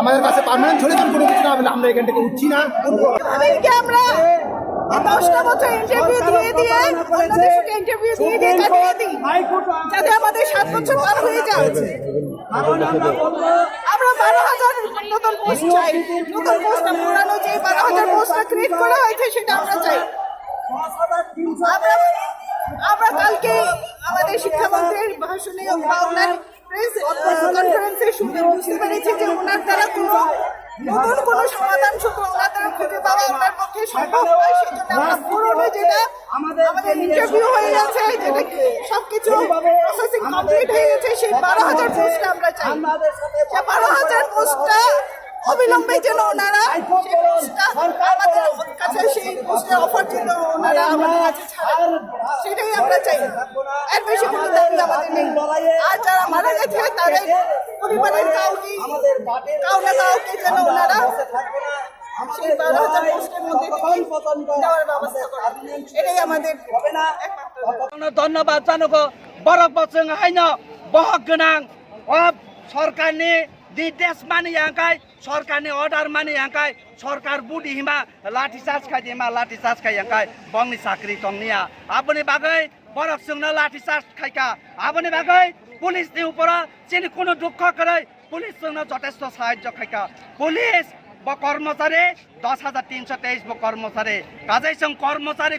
আমাদের কাছে পার্মানেন্ট সলিউশন কোনো কিছু না হলে আমরা এখান থেকে উঠছি না। আমরা 10টা বছর ইন্টারভিউ দিয়ে ইন্টারভিউ দিয়ে কাটিয়ে দিই যাতে আমাদের 7 বছর পার হয়ে যায়। আমরা 12,000 নতুন পোস্ট চাই, নতুন পোস্ট পুরানো যে 12,000 পোস্টটা ক্রিয়েট করা হয়েছে সেটা আমরা চাই। আমরা কালকে আমাদের শিক্ষামন্ত্রীর ভাষণে বা ওনার প্রেস কনফারেন্সে শুনে বুঝতে পেরেছি যে ওনার দ্বারা নতুন কোনো সমাধান শুধু ওনাদের খুঁজে পাওয়া ওনার পক্ষে সম্ভব নয়। সেই জন্য আমরা পুরোনো যেটা আমাদের ইন্টারভিউ হয়ে গেছে, যেটা সবকিছু প্রসেসিং কমপ্লিট হয়ে গেছে, সেই 12,000 পোস্টটা আমরা চাই। সেই 12,000 পোস্টটা অবিলম্বে যেন ওনারা আমাদের কাছে সেই পোস্টের অফার যেন ওনারা আমাদের কাছে ছাড়েন, সেটাই আমরা চাই। এর বেশি কোনো দাবি আমাদের নেই। আর যারা মারা গেছে তাদের পরিবারের কাউকে যেন ওনারা সেই 12,000 পোস্টের মধ্যে দেওয়ার ব্যবস্থা করেন, এটাই আমাদের ধন্যবাদ জানাবো। বরক বছর হাইন বহক গোনাं सरकारनि निर्देश मानियांखाय सरकारनि अर्डार मानियांखाय सरकार बुद्धि हिमा लाठीचार्ज खाइदिमा लाठीचार्ज खाइयांखाय बंनि साख्रि तंनिया आबनि बागै बरक जोंनो लाठीचार्ज खाइका आबनि बागै पुलिसनि उपर चिनि कोनो दुःख करे पुलिस जोंनो যথেষ্ট সাহায্য खाइका पुलिस कर्मचारी 10,323 कर्मचारी काजै जों कर्मचारी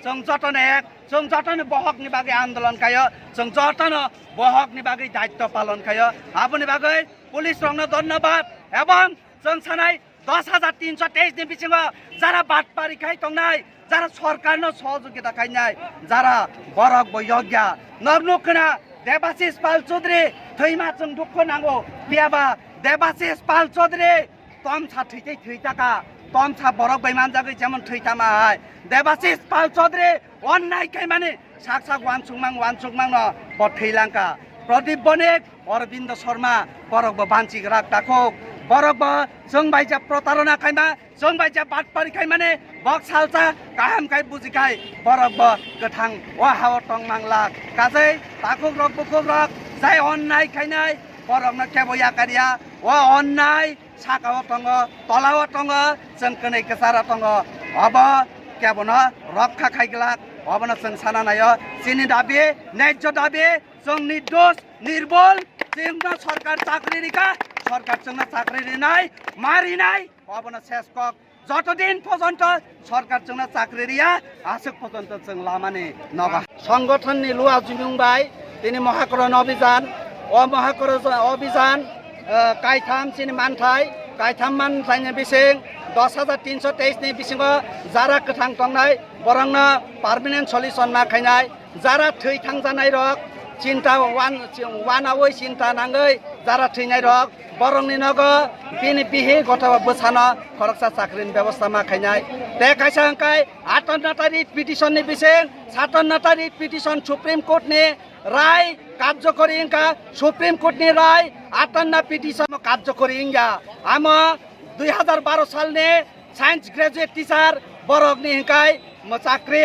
जों जतन एक जों जतन बहकनि बागै आन्दोलन खायो जों जतन बहकनि बागै दायित्व पालन खायो आबनि बागै पुलिस रंनो धन्यवाद एवं जों सानाय 10,323 नि बिथिङाव जारा बाटपारी खाइ तंनाय जारा सरकारनो सहयोगिता खाइनाय जारा बरक बयज्ञ नरनुखना देवाशिष पाल चौधरी थैमा जों दुःख नांगौ बियाबा देवाशिष पाल चौधरी तमसा थैथै थैताका तमसा बरक बैमान जागै जेमन थैतामा हाय देवाशिष पाल चौधरी अन्नाय खाइमाने साकसाक वानसुकमां न बथैलांका प्रदीप बनेक अरविंद शर्मा बरक बान्चिक राख ताखोक बरक जों बाइजा प्रतारणा खाइमा जों बाइजा बाटपारी खाइमाने बक सालसा काहाम खाइ बुजिखाइ बरक गोथां हाव टंमांला काजै ताखोक रक बुखोक रक जाय अन्नाय खाइनाय बरकनो केबया कारिया अन्नाय साकाव टंग तलाव टंग जों कनै केसारा टंग अब केबन रक्षा खाइगलाक अबन जों साना नायो चिनि दाबी न्याय्य दाबी जों निर्दोष निर्बल जोंनो सरकार चाकरी रिका सरकार जोंनो चाकरी रिनाय मारिनाय अबन शेषकक যতদিন পর্যন্ত সরকার जोंनो চাকরি রিয়া आसक পর্যন্ত जों लामानि नगा संगठननि लुआ जुमुंबाय তিনি মহাকরণ অভিযান অভিযান কাইথাম চিনি মানথাই কাইথাম मानथायनि बिसिं 10,323 नि बिसिङाव जारा गोथां तंनाय बरंनो पार्मानेन्ट सलिउसन माखायनाय जारा थै थांजानाय रक चिन्ता वानावै चिन्ता नाङै যারা ঠিনাই রক বরংনি নগ বিনি বিহি গথবা বসানো খরকসা চাকরিनि ব্যবস্থা मा खायनाय ते खायसा हंखाय 58 रिट पिटिशननि बिसिं 57 रिट पिटिशन सुप्रीम कोर्टनि राय कार्यकरी इंका सुप्रीम कोर्टनि राय 58 पिटिशन कार्यकरी इंगा आम 2012 सालनि साइन्स ग्रेजुएट टीचर बरगनि हंखाय चाकरि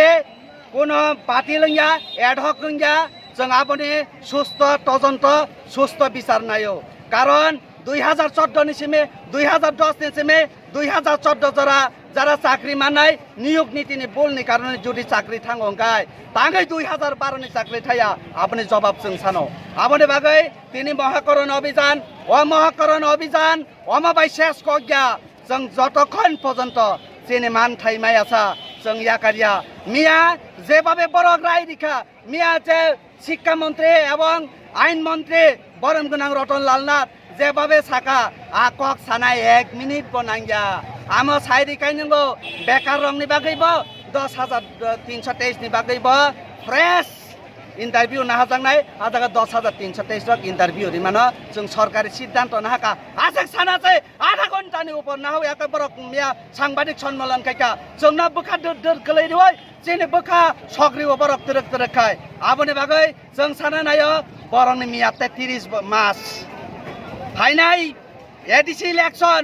কোনো বাতিল হইয়া এডহক হইয়া जों आबनि सुस्थ तदন্ত सुस्थ বিচার নাইও কারণ 2014 নিসিমে 2010 নিসিমে 2014 যারা চাকরি মানাই নিয়োগ নীতিনি বলনি কারণে যদি চাকরি থাঙ্গঙ্গায় তাঙ্গै 2012 नि চাকরি থাইয়া আপনি জবাব जों সানো আপনি বাগै তিনি মহাকরণ অভিযান অমাবাই শেষ কগিয়া जों যতক্ষণ পর্যন্ত চিনি মান থাইমাই আসা जों ইয়াকারিয়া মিয়া যেভাবে বড় রায় রিখা মিয়া যে শিক্ষামন্ত্রী এবং আইনমন্ত্রী বরম গোনাং রতনলাল নাথ যেভাবে সাকা আকক সানায় 1 মিনিট বনাঙ্গিয়া আম সাইরিকাই নঙ্গো বেকার রংনি বাগৈব 10,323 नि बागैब फ्रेश इन्टारभिउ नाहाजांनाय आदागा 10,323 रक इन्टारभिउ रिमानो जों सरकारि सिद्धान्त नाहाका आसेक साना चाहिँ आधा घन्टानि उपर नाहो याका बरक मिया सांबादिक सम्मेलन काइका जोंना बोखा दर गलैरिवै जेने बोखा सग्रिव बरक तरक खाय आबने बागै जों साना नायो बरंनि मिया 33 मास फाइनाय एडिसि इलेक्सन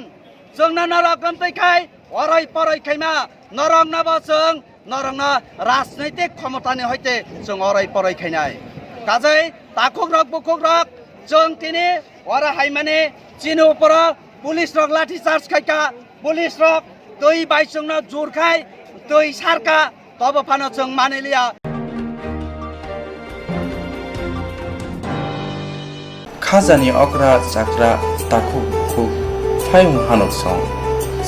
जोंना नरक गन्तैखाय अरै परै खायमा नरक नबो जों नरंना राजनैतिक क्षमतानि हयते जों अरै परै खायनाय काजै ताखुक रक बुखुक रक जों तिनि अरा हायमाने चिनो उपर पुलिस रक लाठी चार्ज खायका पुलिस रक दै बाइसंना जुरखाय दै सारका तब फानो जों मानिलिया खाजानि अग्रा जाग्रा ताखुक बुखुक फायं हानक सं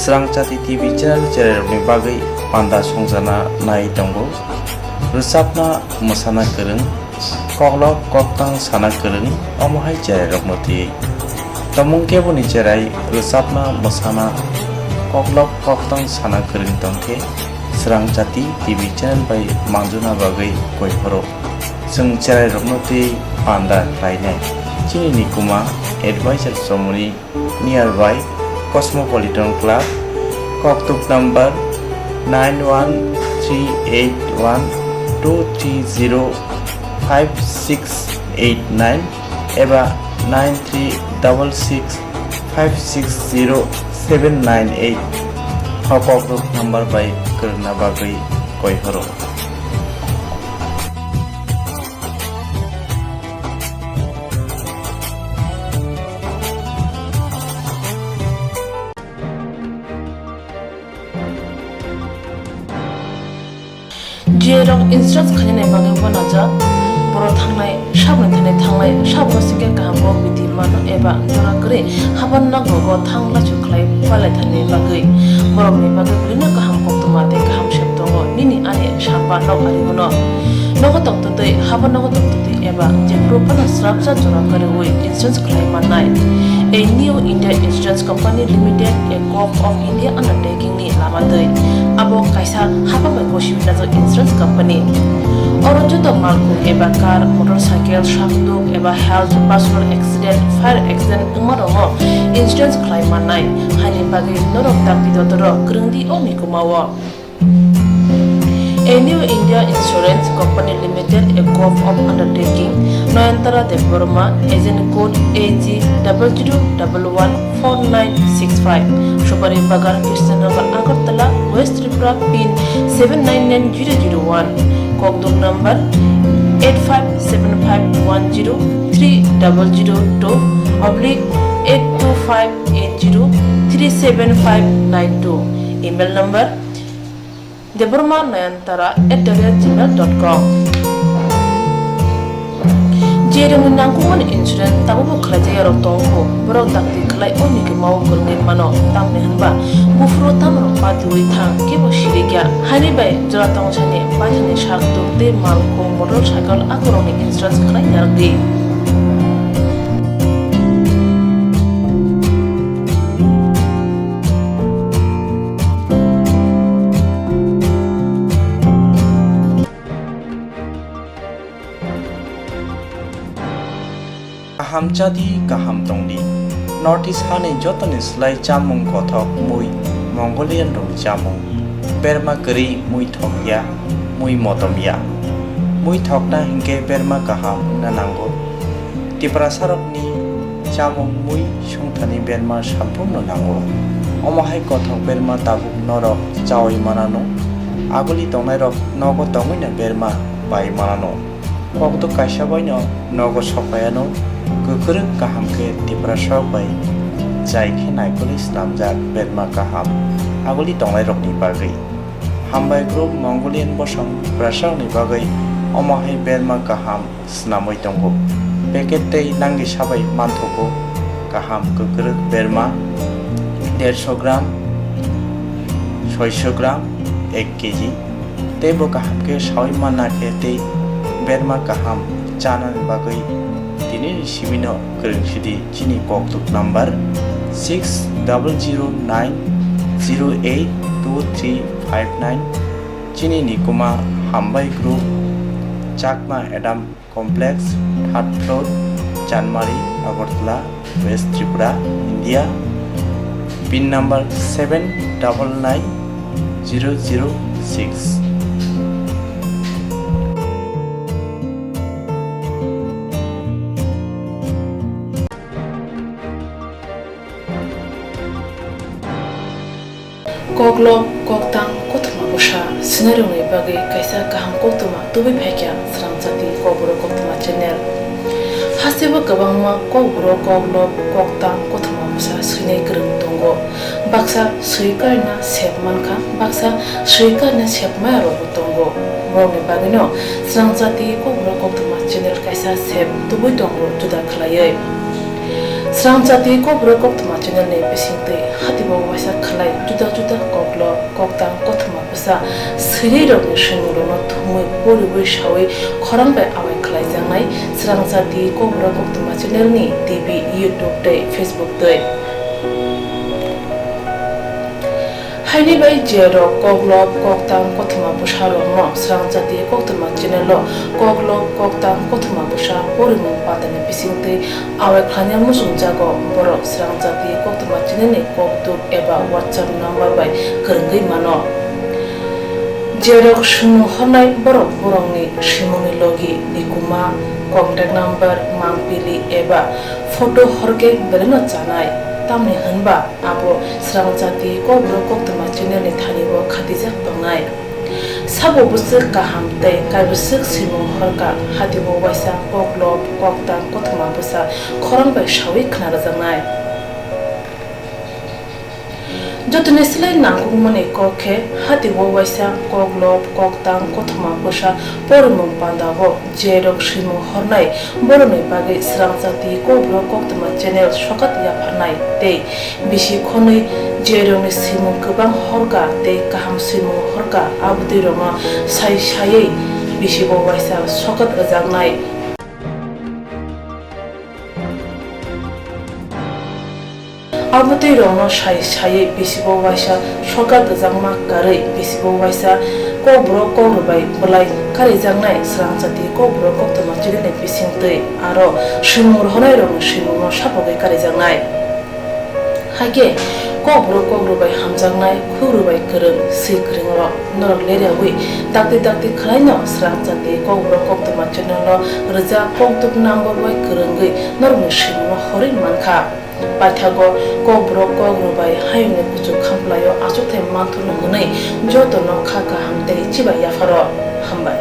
स्रांचाति टिभि चेनेलनि बागै पान्दा संजाना नाय दंगो रोजाबना मोसाना गोरों कग्लब कक्तां साना गोरों अमहाय जेराय रगनति तमुं केबुनि जेराय रोजाबना मोसाना कग्लब कक्तां साना गोरों दंखे स्रांचाति टिभि चेनेल बाय मांजुना बागै गयफोरो जों जेराय रगनति पान्दा रायनाय चिनि निकुमा एडवाइजर समनि near by Cosmopolitan Club, Koktwma number 91381230569 एबा 9366560798 Kokborok number by Kerna Bagri Koihoro. जेराव इंस्ट्राक्ट खालामनाय बागै बनाजा बर' थांनाय साबन थांनाय साबसिगे गाहामखौ बिदि मानो एबा जरा करे हाबन नांगौ थांला चुखलाय पाले थाने बागै बर'नि बागै बिनो गाहाम कक्तमा ते गाहाम शेप दङ निनि आने साबा नाव आरिमनो नगो तक्तदै हाबन नगो तक्तदै एबा जे प्रोपन स्राबजा जरा करे वे इंस्ट्राक्ट खालाम मानाय A new India Insurance Company Limited, a co-op of India undertaking ni lamadai. Abo kaisa haba mai goshi na insurance company. Oro joto malku eba car, motorcycle, shaftu eba health, personal accident, fire accident umarongo insurance claim manai. Hani bagi norok takti dotoro grungdi omi kumawa. A new India Insurance Company Limited, a co-op of undertaking, Noyantara de Burma, agent code AG00114965, Shubari Bagar, Krishnagar, Agartala, West Tripura, PIN 799001, Kokborok number 857510/82580375592, email number deburmanayantara@gmail.com. Jereng nangkuman insurance tabu kerja rotongko berau takti kelai oni ke mau kerengin mano tam nehanba bufro tam rompat lui thang ke bosiriga hani bai jora tong chane bajane shaktu te malko motorcycle akoroni insurance kelai yardi. Swrangchati kaham tongdi North East hani jotoni slai chamung kothok mui Mongolian rong chamung berma keri mui thokya mui motomya mui thokna hingke berma kaham nanango tiprasarokni chamung mui songthani berma sampurno nango omahai kothok berma tabuk norok chawai manano agoli tongnai rok nogo tongina berma bai manano kokto kaisa baino nogo sopayano gokrok kaham ke tiprasok bai jai khe naikoli slamjak berma kaham agoli tongnai rokni bagai hambai group Mongolian bosong prasang ni bagai omahai berma kaham snamoi tongo packet tei nangi sabai manthoko kaham gokrok berma 150 gram 600 gram 1 KG तेबो kaham ke sawi mana ke te berma kaham chana bagai tini sibino kerungsidi chini koktuk number 6009082359 chini nikuma hambai group Chakma Adam Complex 3rd floor Janmari Agartala West Tripura India PIN number 799006 Koklom koktang Koktwma busha scenario ni bagai kaisa kaham Koktwma tubi phekya Swrangchati Kokborok Koktwma channel hasiba kabangma Kokborok koklom koktang Koktwma busha srinai krung tongo baksa suikarna sepmanka baksa suikarna sepmaya ro tongo moni bagino Swrangchati Kokborok Koktwma channel kaisa sep tubi tongo juda khlaiye Swrangchati Kokborok Koktwma channel ni bisingte hatibo waisa khlai juda juda koklo koktang Koktwma busa srinai ro ni shingro no thumui poribai shawi khorangbai awai khlai jangnai Swrangchati Kokborok Koktwma channel ni TV YouTube tei Facebook tei haini bai jero koklop koktang Koktwma busha ro no Swrangchati Koktwma channel lo koklop koktang Koktwma busha porimung padane bisingte awai khlanya musung jago borok Swrangchati Koktwma channel ni koktuk eba WhatsApp number bai kerengei mano jerok sumu honai borok borongni simoni logi nikuma contact number mangpili eba photo horke beleno chanai tamni hanba abo Swrangchati Kokborok Koktwma channel ni thanibo khatijak tongnai sabo busuk kaham tei kaibusuk simung horka hatibo waisa koklop koktang Koktwma busa khorangbai shawi khnarjangnai jotone silai nangkukmani kokhe hatibo waisa koklop koktang Koktwma busa porimung pandabo jerok simung hornai boroni bagai Swrangchati Kokborok Koktwma channel sokat yaphanai tei bisi khonui jeroni simung kubang horka tei kaham simung horka abudi roma sai sai bisi bo waisa sokat ajangnai abudi roma sai sai bisi bo waisa sokat ajangma karai bisi bo waisa Kokborok kokrubai bolai kari jangnai Swrangchati Kokborok Koktwma channel ni bisingtei aro simur honai rong simur sapogai kari jangnai hage Kokborok kokrubai hamjangnai khugrubai kereng sikreng ro norok leriawi takti takti khlaino Swrangchati Kokborok Koktwma channel lo rja koktuk number bai kerengei norok simur hori mankha paithago Kokborok kokrubai hayne kuchu khamplayo achothe manthunu hnei jotono khaka hamtei chibai yafaro hambai